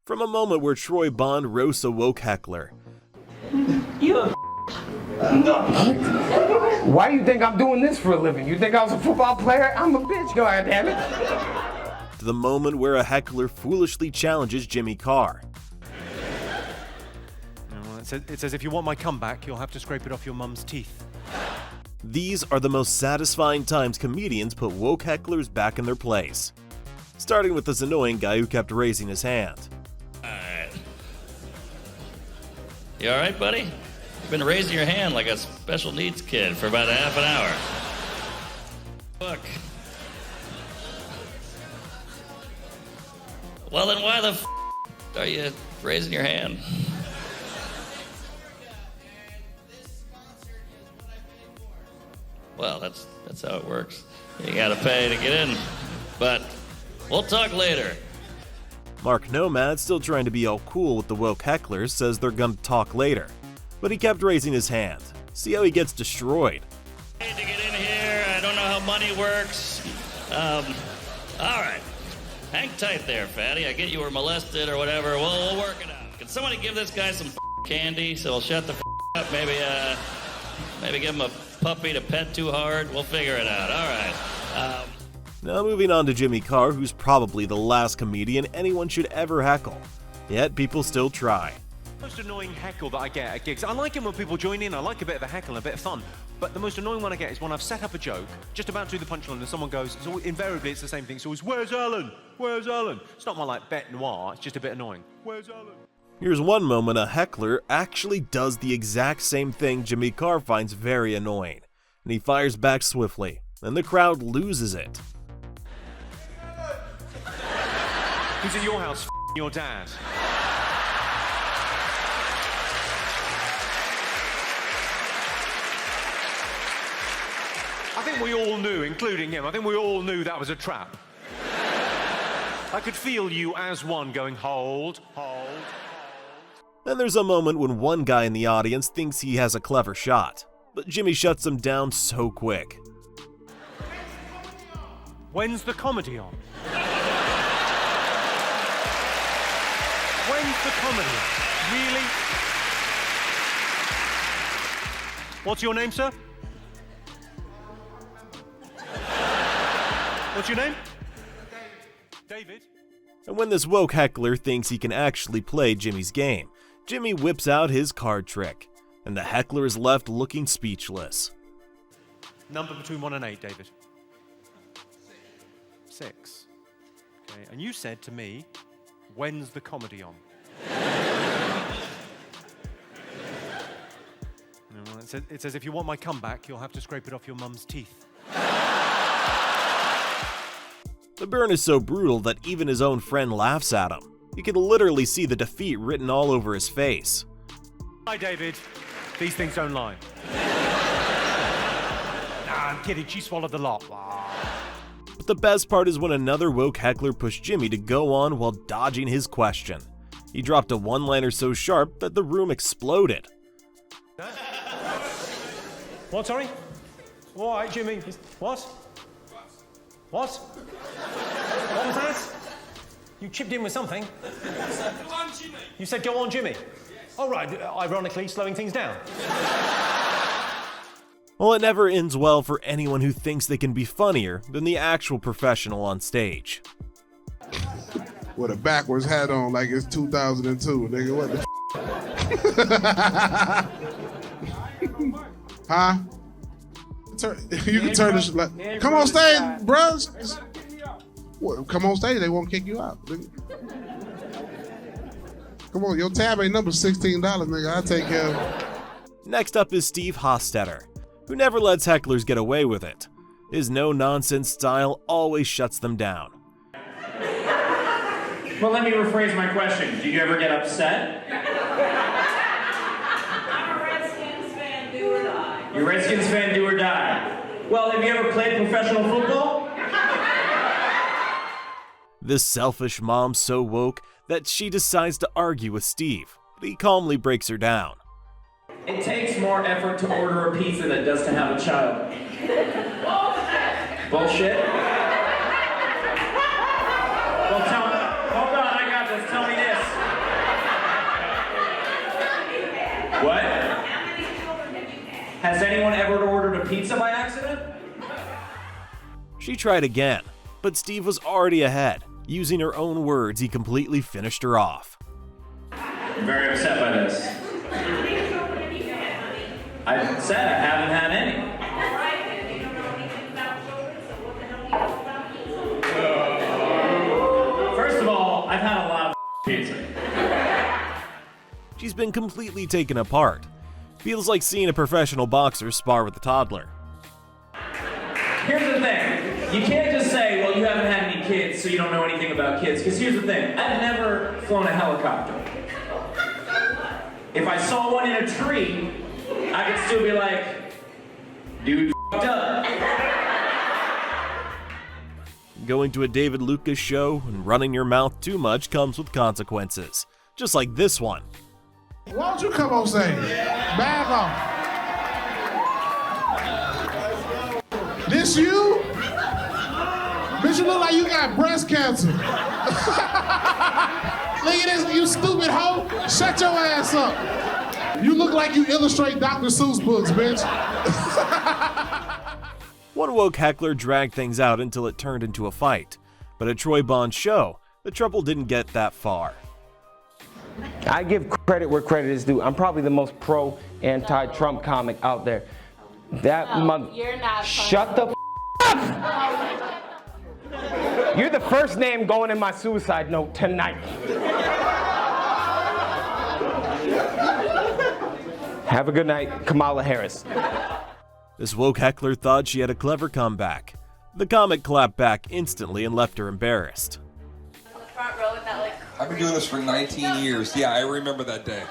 From a moment where Troy Bond roasts a woke heckler. You a Why do you think I'm doing this for a living? You think I was a football player? I'm a bitch, god damn it. To the moment where a heckler foolishly challenges Jimmy Carr. It says if you want my comeback, you'll have to scrape it off your mum's teeth. These are the most satisfying times comedians put woke hecklers back in their place. Starting with this annoying guy who kept raising his hand. Alright. You alright, buddy? You've been raising your hand like a special needs kid for about a half an hour. Look. Well, then why the f are you raising your hand? Well, that's how it works. You gotta pay to get in. But we'll talk later. Mark Nomad, still trying to be all cool with the woke hecklers, says they're gonna talk later. But he kept raising his hand. See how he gets destroyed. I need to get in here. I don't know how money works. Alright. Hang tight there, fatty. I get you were molested or whatever. We'll work it out. Can somebody give this guy some candy so he'll shut the up? Maybe give him a puppy to pet too hard. We'll figure it out. Alright. Now moving on to Jimmy Carr, who's probably the last comedian anyone should ever heckle. Yet people still try. Most annoying heckle that I get at gigs. I like it when people join in. I like a bit of a heckle and a bit of fun. But the most annoying one I get is when I've set up a joke, just about to do the punchline, and someone goes, invariably it's the same thing. It's always, where's Alan? Where's Alan? It's not my like bête noir, it's just a bit annoying. Where's Alan? Here's one moment a heckler actually does the exact same thing Jimmy Carr finds very annoying. And he fires back swiftly, and the crowd loses it. Who's at your house, your dad? I think we all knew, including him, I think we all knew that was a trap. I could feel you as one going, hold, hold, hold. Then there's a moment when one guy in the audience thinks he has a clever shot, but Jimmy shuts him down so quick. When's the comedy on? When's the comedy on? Really? What's your name, sir? What's your name? David. And when this woke heckler thinks he can actually play Jimmy's game, Jimmy whips out his card trick, and the heckler is left looking speechless. Number between 1 and 8, David. 6. Okay, and you said to me, when's the comedy on? No, it says if you want my comeback, you'll have to scrape it off your mum's teeth. The burn is so brutal that even his own friend laughs at him. You can literally see the defeat written all over his face. Hi, David. These things don't lie. Nah, I'm kidding. She swallowed the lot. But the best part is when another woke heckler pushed Jimmy to go on while dodging his question. He dropped a one-liner so sharp that the room exploded. What, sorry? All right, Jimmy. What? What? What was that? You chipped in with something. Go on, Jimmy. You said go on, Jimmy. Oh, right. Ironically, slowing things down. Well, it never ends well for anyone who thinks they can be funnier than the actual professional on stage. With a backwards hat on like it's 2002, nigga. What the Huh? You can turn this. Like, come on stage, bruh. Come on stage, they won't kick you out. Nigga. Come on, your tab ain't number $16, nigga. I'll take care of it. Next up is Steve Hostetter, who never lets hecklers get away with it. His no-nonsense style always shuts them down. Well, let me rephrase my question. Do you ever get upset? I'm a Redskins fan, do or die. You're a Redskins fan, do or die. Well, have you ever played professional football? This selfish mom's so woke that she decides to argue with Steve, but he calmly breaks her down. It takes more effort to order a pizza than it does to have a child. Bullshit? Well, hold on, I got this. Tell me this. anyone ever ordered a pizza by accident? She tried again, but Steve was already ahead. Using her own words, he completely finished her off. I'm very upset by this. I said I haven't had any. First of all, I've had a lot of pizza. She's been completely taken apart. Feels like seeing a professional boxer spar with a toddler. Here's the thing. You can't just say, well, you haven't had any kids, so you don't know anything about kids. Because here's the thing. I've never flown a helicopter. If I saw one in a tree, I could still be like, dude f***ed up. Going to a David Lucas show and running your mouth too much comes with consequences. Just like this one. Why don't you come on stage? Back off. This you? Bitch, you look like you got breast cancer. Look at this, you stupid hoe. Shut your ass up. You look like you illustrate Dr. Seuss books, bitch. One woke heckler dragged things out until it turned into a fight. But at Troy Bond's show, the trouble didn't get that far. I give credit where credit is due. I'm probably the most pro anti-Trump comic out there. That mother. You're not. Shut the up! You're the first name going in my suicide note tonight. Have a good night, Kamala Harris. This woke heckler thought she had a clever comeback. The comic clapped back instantly and left her embarrassed. On the front row with that, like, I've been doing this for 19 years. Yeah, I remember that day.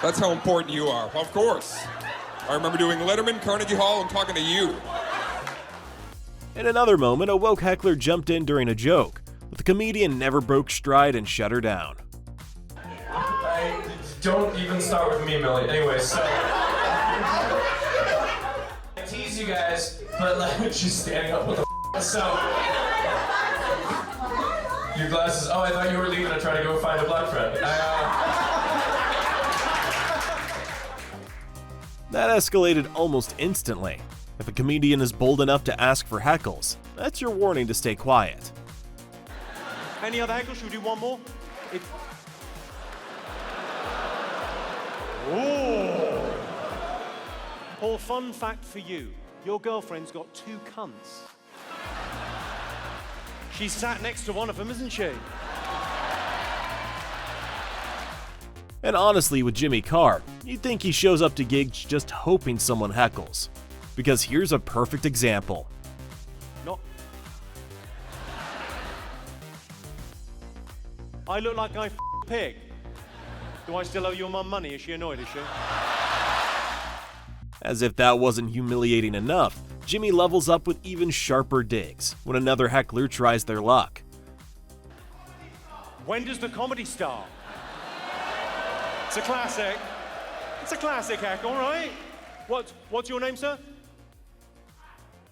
That's how important you are. Of course. I remember doing Letterman, Carnegie Hall, and talking to you. In another moment, a woke heckler jumped in during a joke, but the comedian never broke stride and shut her down. Don't even start with me, Millie. Anyway, so I tease you guys, but like she's standing up with the so your glasses. Oh, I thought you were leaving to try to go find a black friend. That escalated almost instantly. If a comedian is bold enough to ask for heckles, that's your warning to stay quiet. Any other heckles? Should we do one more? Ooh. Paul, fun fact for you. Your girlfriend's got 2 cunts. She's sat next to one of them, isn't she? And honestly, with Jimmy Carr, you'd think he shows up to gigs just hoping someone heckles. Because here's a perfect example. Not. I look like I f***ed a pig. Do I still owe your mum money? Is she annoyed, is she? As if that wasn't humiliating enough, Jimmy levels up with even sharper digs when another heckler tries their luck. When does the comedy start? It's a classic. It's a classic heckle, right? What's your name, sir?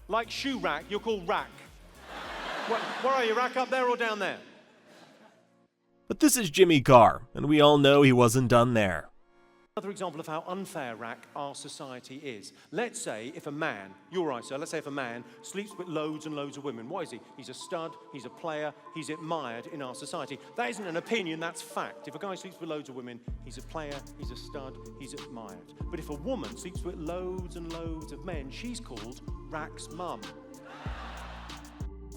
Like shoe rack, you're called Rack. Where are you, Rack, up there or down there? But this is Jimmy Carr, and we all know he wasn't done there. Another example of how unfair, Rack, our society is. Let's say if a man, you're right, sir, let's say if a man sleeps with loads and loads of women, what is he? He's a stud, he's a player, he's admired in our society. That isn't an opinion, that's fact. If a guy sleeps with loads of women, he's a player, he's a stud, he's admired. But if a woman sleeps with loads and loads of men, she's called Rack's mum.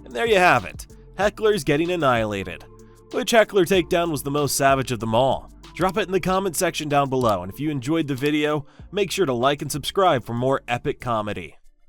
And there you have it. Hecklers getting annihilated. Which heckler takedown was the most savage of them all? Drop it in the comment section down below, and if you enjoyed the video, make sure to like and subscribe for more epic comedy.